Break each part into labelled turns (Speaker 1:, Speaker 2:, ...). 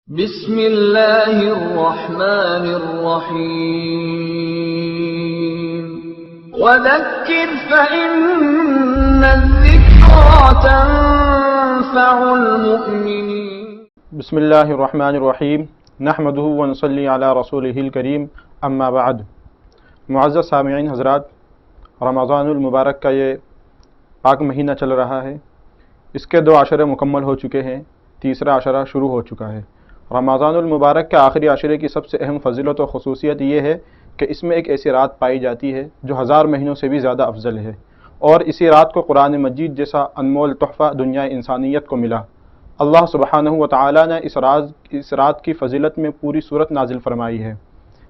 Speaker 1: بسم اللہ الرحمن الرحیم وذکر فإن الذکرى تنفع المؤمنین۔
Speaker 2: بسم اللہ الرحمن الرحیم نحمدہ ونصلی علی رسولہ الکریم اما بعد۔ معزز سامعین حضرات، رمضان المبارک کا یہ پاک مہینہ چل رہا ہے۔ اس کے 2 عشرے مکمل ہو چکے ہیں، تیسرا عشرہ شروع ہو چکا ہے۔ رمضان المبارک کے آخری عشرے کی سب سے اہم فضیلت و خصوصیت یہ ہے کہ اس میں ایک ایسی رات پائی جاتی ہے جو 1000 مہینوں سے بھی زیادہ افضل ہے، اور اسی رات کو قرآن مجید جیسا انمول تحفہ دنیا انسانیت کو ملا۔ اللہ سبحانہ و تعالیٰ نے اس رات کی فضیلت میں پوری سورت نازل فرمائی ہے،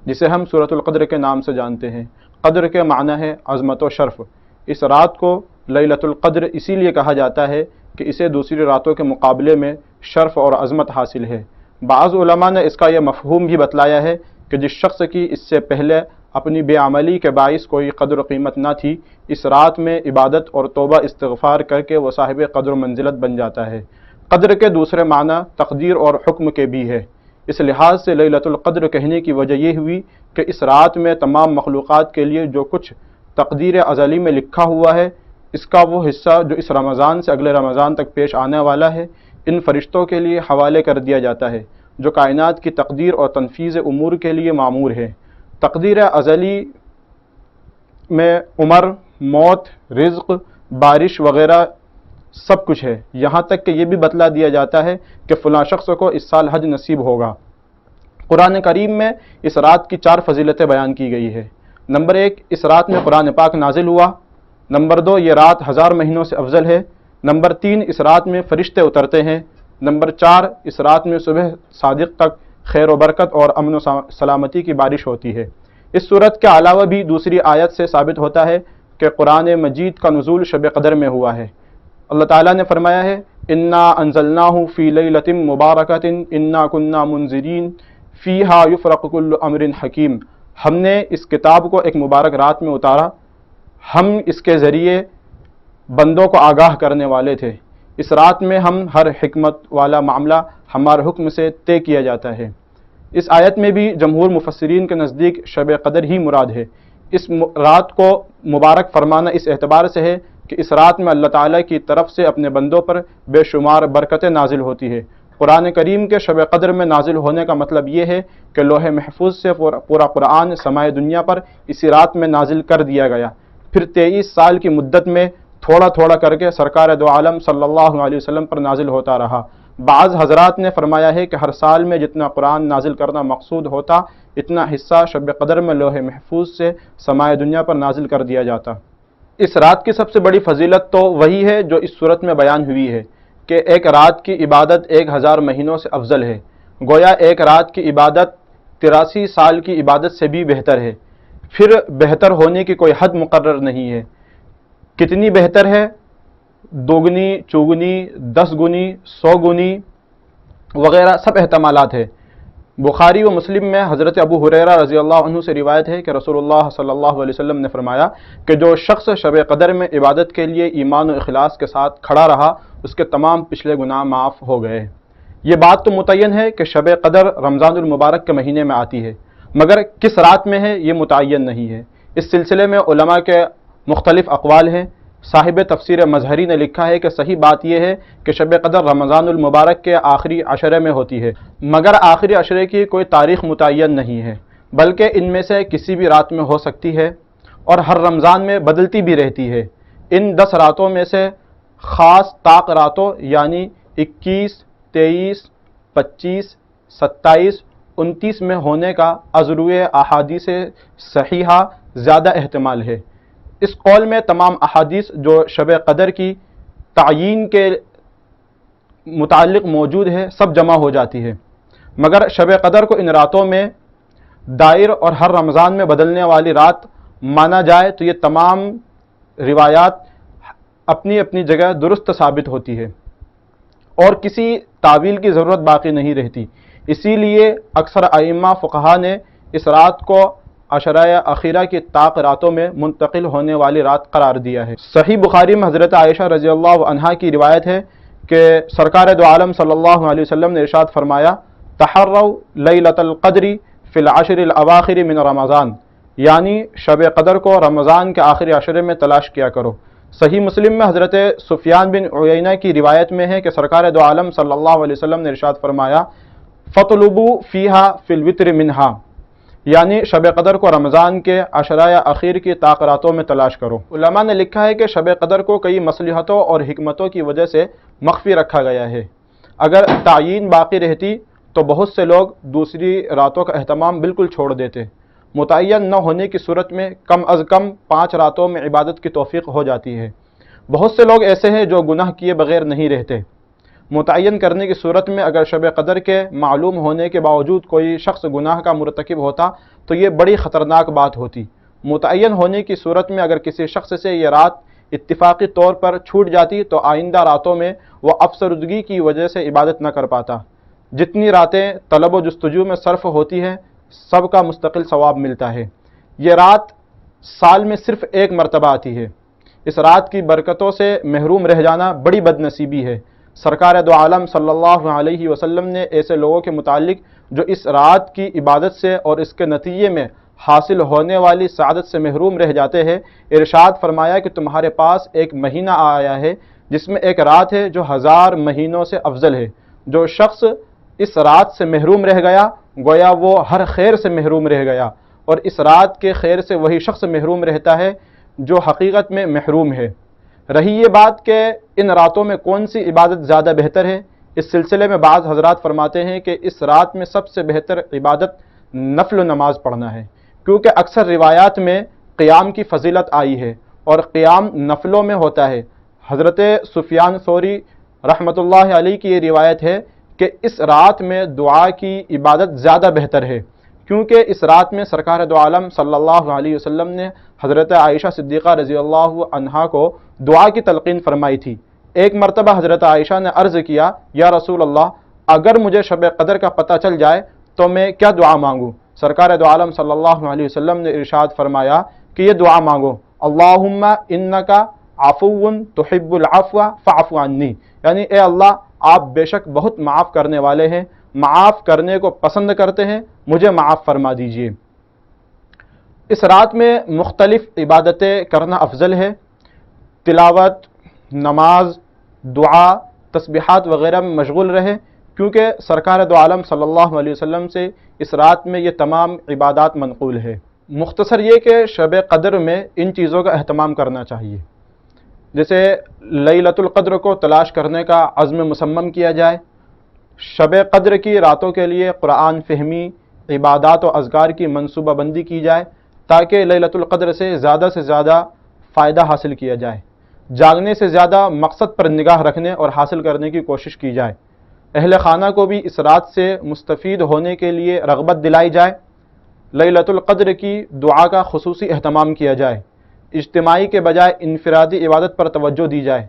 Speaker 2: جسے ہم سورۃ القدر کے نام سے جانتے ہیں۔ قدر کے معنی ہے عظمت و شرف۔ اس رات کو لیلۃ القدر اسی لیے کہا جاتا ہے کہ اسے دوسری راتوں کے مقابلے میں شرف اور عظمت حاصل ہے۔ بعض علماء نے اس کا یہ مفہوم بھی بتلایا ہے کہ جس شخص کی اس سے پہلے اپنی بے عملی کے باعث کوئی قدر و قیمت نہ تھی، اس رات میں عبادت اور توبہ استغفار کر کے وہ صاحب قدر و منزلت بن جاتا ہے۔ قدر کے دوسرے معنی تقدیر اور حکم کے بھی ہے۔ اس لحاظ سے لیلۃ القدر کہنے کی وجہ یہ ہوئی کہ اس رات میں تمام مخلوقات کے لیے جو کچھ تقدیر ازلی میں لکھا ہوا ہے، اس کا وہ حصہ جو اس رمضان سے اگلے رمضان تک پیش آنے والا ہے، ان فرشتوں کے لیے حوالے کر دیا جاتا ہے جو کائنات کی تقدیر اور تنفیذ امور کے لیے مامور ہے۔ تقدیر ازلی میں عمر، موت، رزق، بارش وغیرہ سب کچھ ہے، یہاں تک کہ یہ بھی بتلا دیا جاتا ہے کہ فلاں شخص کو اس سال حج نصیب ہوگا۔ قرآن کریم میں اس رات کی 4 فضیلتیں بیان کی گئی ہے۔ نمبر 1، اس رات میں قرآن پاک نازل ہوا۔ نمبر 2، یہ رات 1000 مہینوں سے افضل ہے۔ نمبر 3، اس رات میں فرشتے اترتے ہیں۔ نمبر 4، اس رات میں صبح صادق تک خیر و برکت اور امن و سلامتی کی بارش ہوتی ہے۔ اس صورت کے علاوہ بھی دوسری آیت سے ثابت ہوتا ہے کہ قرآن مجید کا نزول شب قدر میں ہوا ہے۔ اللہ تعالیٰ نے فرمایا ہے، انا انزلناہ فی لیلۃ مبارکۃ انا کنا منذرین فیہا یفرق کل امر حکیم۔ ہم نے اس کتاب کو ایک مبارک رات میں اتارا، ہم اس کے ذریعے بندوں کو آگاہ کرنے والے تھے۔ اس رات میں ہم ہر حکمت والا معاملہ ہمارے حکم سے طے کیا جاتا ہے۔ اس آیت میں بھی جمہور مفسرین کے نزدیک شب قدر ہی مراد ہے۔ اس رات کو مبارک فرمانا اس اعتبار سے ہے کہ اس رات میں اللہ تعالیٰ کی طرف سے اپنے بندوں پر بے شمار برکتیں نازل ہوتی ہے۔ قرآن کریم کے شب قدر میں نازل ہونے کا مطلب یہ ہے کہ لوح محفوظ سے پورا قرآن سمائے دنیا پر اسی رات میں نازل کر دیا گیا، پھر 23 سال کی مدت میں تھوڑا تھوڑا کر کے سرکار دو عالم صلی اللہ علیہ وسلم پر نازل ہوتا رہا۔ بعض حضرات نے فرمایا ہے کہ ہر سال میں جتنا قرآن نازل کرنا مقصود ہوتا، اتنا حصہ شب قدر میں لوح محفوظ سے سمائے دنیا پر نازل کر دیا جاتا۔ اس رات کی سب سے بڑی فضیلت تو وہی ہے جو اس صورت میں بیان ہوئی ہے کہ ایک رات کی عبادت 1000 مہینوں سے افضل ہے۔ گویا ایک رات کی عبادت 83 سال کی عبادت سے بھی بہتر ہے۔ پھر بہتر ہونے کی کوئی حد مقرر نہیں ہے۔ کتنی بہتر ہے؟ 2 گنی، 4 گنی، 10 گنی، 100 گنی وغیرہ سب احتمالات ہے۔ بخاری و مسلم میں حضرت ابو ہریرہ رضی اللہ عنہ سے روایت ہے کہ رسول اللہ صلی اللہ علیہ وسلم نے فرمایا کہ جو شخص شب قدر میں عبادت کے لیے ایمان و اخلاص کے ساتھ کھڑا رہا، اس کے تمام پچھلے گناہ معاف ہو گئے۔ یہ بات تو متعین ہے کہ شب قدر رمضان المبارک کے مہینے میں آتی ہے، مگر کس رات میں ہے یہ متعین نہیں ہے۔ اس سلسلے میں علماء کے مختلف اقوال ہیں۔ صاحب تفسیر مظہری نے لکھا ہے کہ صحیح بات یہ ہے کہ شب قدر رمضان المبارک کے آخری عشرے میں ہوتی ہے، مگر آخری عشرے کی کوئی تاریخ متعین نہیں ہے، بلکہ ان میں سے کسی بھی رات میں ہو سکتی ہے اور ہر رمضان میں بدلتی بھی رہتی ہے۔ ان 10 راتوں میں سے خاص طاق راتوں یعنی 21، 23، 25، 27، 29 میں ہونے کا از روئے احادیث صحیحہ زیادہ احتمال ہے۔ اس قول میں تمام احادیث جو شب قدر کی تعیین کے متعلق موجود ہے سب جمع ہو جاتی ہے، مگر شب قدر کو ان راتوں میں دائر اور ہر رمضان میں بدلنے والی رات مانا جائے تو یہ تمام روایات اپنی اپنی جگہ درست ثابت ہوتی ہے اور کسی تعویل کی ضرورت باقی نہیں رہتی۔ اسی لیے اکثر ائمہ فقہا نے اس رات کو عشرہ اخیرہ کی طاق راتوں میں منتقل ہونے والی رات قرار دیا ہے۔ صحیح بخاری میں حضرت عائشہ رضی اللہ عنہا کی روایت ہے کہ سرکار دو عالم صلی اللہ علیہ وسلم نے ارشاد فرمایا، تحروا لیلۃ القدر فی العشر الاواخر من رمضان، یعنی شب قدر کو رمضان کے آخری عشرے میں تلاش کیا کرو۔ صحیح مسلم میں حضرت سفیان بن عیینہ کی روایت میں ہے کہ سرکار دو عالم صلی اللہ علیہ وسلم نے ارشاد فرمایا فَطْلُبُوا فِيهَا فِي الْوِتْرِ مِنْهَا، یعنی شب قدر کو رمضان کے عشرہ اخیر کی طاق راتوں میں تلاش کرو۔ علماء نے لکھا ہے کہ شب قدر کو کئی مصلحتوں اور حکمتوں کی وجہ سے مخفی رکھا گیا ہے۔ اگر تعیین باقی رہتی تو بہت سے لوگ دوسری راتوں کا اہتمام بالکل چھوڑ دیتے۔ متعین نہ ہونے کی صورت میں کم از کم 5 راتوں میں عبادت کی توفیق ہو جاتی ہے۔ بہت سے لوگ ایسے ہیں جو گناہ کیے بغیر نہیں رہتے۔ متعین کرنے کی صورت میں اگر شب قدر کے معلوم ہونے کے باوجود کوئی شخص گناہ کا مرتکب ہوتا تو یہ بڑی خطرناک بات ہوتی۔ متعین ہونے کی صورت میں اگر کسی شخص سے یہ رات اتفاقی طور پر چھوٹ جاتی تو آئندہ راتوں میں وہ افسردگی کی وجہ سے عبادت نہ کر پاتا۔ جتنی راتیں طلب و جستجو میں صرف ہوتی ہیں سب کا مستقل ثواب ملتا ہے۔ یہ رات سال میں صرف ایک مرتبہ آتی ہے۔ اس رات کی برکتوں سے محروم رہ جانا بڑی بد نصیبی ہے۔ سرکار دو عالم صلی اللہ علیہ وسلم نے ایسے لوگوں کے متعلق جو اس رات کی عبادت سے اور اس کے نتیجے میں حاصل ہونے والی سعادت سے محروم رہ جاتے ہیں ارشاد فرمایا کہ تمہارے پاس ایک مہینہ آیا ہے جس میں ایک رات ہے جو 1000 مہینوں سے افضل ہے۔ جو شخص اس رات سے محروم رہ گیا گویا وہ ہر خیر سے محروم رہ گیا، اور اس رات کے خیر سے وہی شخص محروم رہتا ہے جو حقیقت میں محروم ہے۔ رہی یہ بات کہ ان راتوں میں کون سی عبادت زیادہ بہتر ہے، اس سلسلے میں بعض حضرات فرماتے ہیں کہ اس رات میں سب سے بہتر عبادت نفل نماز پڑھنا ہے، کیونکہ اکثر روایات میں قیام کی فضیلت آئی ہے اور قیام نفلوں میں ہوتا ہے۔ حضرت سفیان ثوری رحمۃ اللہ علیہ کی یہ روایت ہے کہ اس رات میں دعا کی عبادت زیادہ بہتر ہے، کیونکہ اس رات میں سرکار دو عالم صلی اللہ علیہ وسلم نے حضرت عائشہ صدیقہ رضی اللہ عنہا کو دعا کی تلقین فرمائی تھی۔ ایک مرتبہ حضرت عائشہ نے عرض کیا یا رسول اللہ، اگر مجھے شب قدر کا پتہ چل جائے تو میں کیا دعا مانگوں؟ سرکار دو عالم صلی اللہ علیہ وسلم نے ارشاد فرمایا کہ یہ دعا مانگو، اللہم انکا عفو تحب العفو فاعف عنی، یعنی اے اللہ آپ بے شک بہت معاف کرنے والے ہیں، معاف کرنے کو پسند کرتے ہیں، مجھے معاف فرما دیجئے۔ اس رات میں مختلف عبادتیں کرنا افضل ہے۔ تلاوت، نماز، دعا، تسبیحات وغیرہ میں مشغول رہے، کیونکہ سرکار دو عالم صلی اللہ علیہ وسلم سے اس رات میں یہ تمام عبادات منقول ہے۔ مختصر یہ کہ شب قدر میں ان چیزوں کا اہتمام کرنا چاہیے، جیسے لیلۃ القدر کو تلاش کرنے کا عزم مصمم کیا جائے، شب قدر کی راتوں کے لیے قرآن فہمی، عبادات و اذکار کی منصوبہ بندی کی جائے تاکہ لیلۃ القدر سے زیادہ فائدہ حاصل کیا جائے، جاگنے سے زیادہ مقصد پر نگاہ رکھنے اور حاصل کرنے کی کوشش کی جائے، اہل خانہ کو بھی اس رات سے مستفید ہونے کے لیے رغبت دلائی جائے، لیلۃ القدر کی دعا کا خصوصی اہتمام کیا جائے، اجتماعی کے بجائے انفرادی عبادت پر توجہ دی جائے،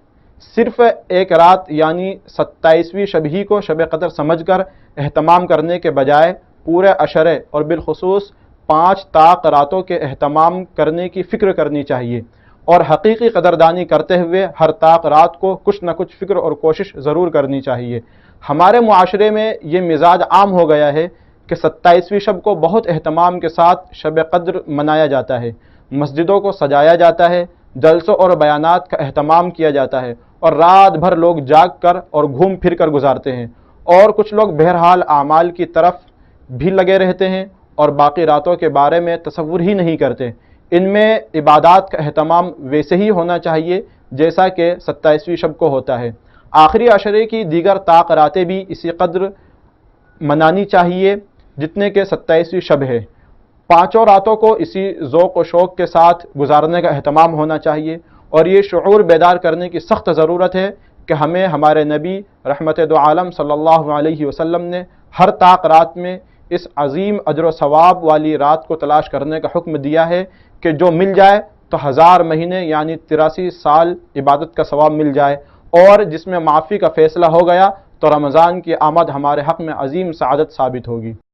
Speaker 2: صرف ایک رات یعنی 27ویں شب ہی کو شب قدر سمجھ کر اہتمام کرنے کے بجائے پورے عشرے اور بالخصوص 5 طاق راتوں کے اہتمام کرنے کی فکر کرنی چاہیے، اور حقیقی قدردانی کرتے ہوئے ہر طاق رات کو کچھ نہ کچھ فکر اور کوشش ضرور کرنی چاہیے۔ ہمارے معاشرے میں یہ مزاج عام ہو گیا ہے کہ 27ویں شب کو بہت اہتمام کے ساتھ شب قدر منایا جاتا ہے، مسجدوں کو سجایا جاتا ہے، جلسوں اور بیانات کا اہتمام کیا جاتا ہے، اور رات بھر لوگ جاگ کر اور گھوم پھر کر گزارتے ہیں، اور کچھ لوگ بہرحال اعمال کی طرف بھی لگے رہتے ہیں اور باقی راتوں کے بارے میں تصور ہی نہیں کرتے۔ ان میں عبادات کا اہتمام ویسے ہی ہونا چاہیے جیسا کہ 27ویں شب کو ہوتا ہے۔ آخری عشرے کی دیگر طاق راتیں بھی اسی قدر منانی چاہیے جتنے کہ 27ویں شب ہے۔ 5 راتوں کو اسی ذوق و شوق کے ساتھ گزارنے کا اہتمام ہونا چاہیے، اور یہ شعور بیدار کرنے کی سخت ضرورت ہے کہ ہمیں ہمارے نبی رحمت دو عالم صلی اللہ علیہ وسلم نے ہر طاق رات میں اس عظیم اجر و ثواب والی رات کو تلاش کرنے کا حکم دیا ہے کہ جو مل جائے تو 1000 مہینے یعنی 83 سال عبادت کا ثواب مل جائے، اور جس میں معافی کا فیصلہ ہو گیا تو رمضان کی آمد ہمارے حق میں عظیم سعادت ثابت ہوگی۔